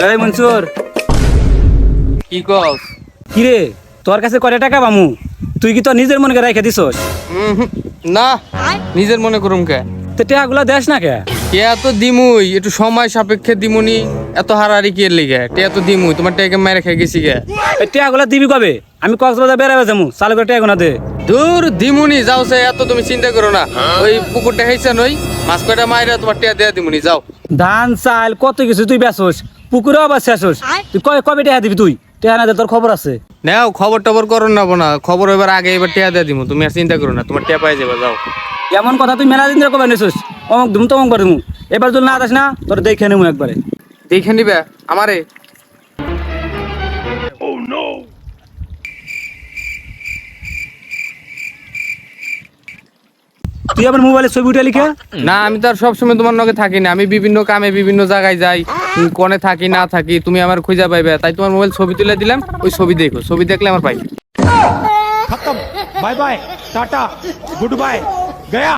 এই মনসুর, কি কস? কি রে তোর কাছে কয় টাকা পামু? তুই কি তোর নিজের মনে রেখে দিছস? না, নিজের মনে করুম কে? তো টাকাগুলো দেশ না কে? কে এত দিমুই, একটু সময় সাপেক্ষে দিমুনি। এত হারাহারি কি এর লিগে? তে এত দিমুই, তোমার টেকে মেরে খেয়ে গেছি গে। এই টাকাগুলো দিবি কবে? আমি কক্সবাজার বেড়াবে যাবো, চালু করে টাকা না দে। দূর দিমুনি, যাও সে, এত তুমি চিন্তা করো না। ওই পুকুরটা হেইছে নই, মাছ কয়টা মাইরা তোমার টিয়া দেয়া দিমুনি, যাও। ধান চাল কত কিছু তুই বেচোস, পুকুরেও আবার শেষস। তুই কবে টাকা দিবি? তুই টাকা না দে, তোর খবর আছে। নাও, খবর টবর করো না বোনা, খবর এবার আগে এবার টিয়া দেয়া দিমু, তুমি আর চিন্তা করো না, তোমার টিয়া পাই যাবে, যাও। এমন কথা তুই মেলা দিন ধরে কবে নিছিস? অমুক ধুম তমক করে দিমু। এবার যদি না আস না, তোর দেখে নেবো একবারে। দেখে নিবে আমারে। তুই আবার মোবাইলে ছবি উঠে লিখা? না, আমি তো আর সবসময় তোমার নগে থাকি না, আমি বিভিন্ন কামে বিভিন্ন জায়গায় যাই। তুমি কোনে থাকি না থাকি তুমি আমার খুঁজা পাইবে, তাই তোমার মোবাইল ছবি তুলে দিলাম, ওই ছবি দেখো, ছবি দেখলে আমার পাই। खत्म bye bye tata goodbye गया।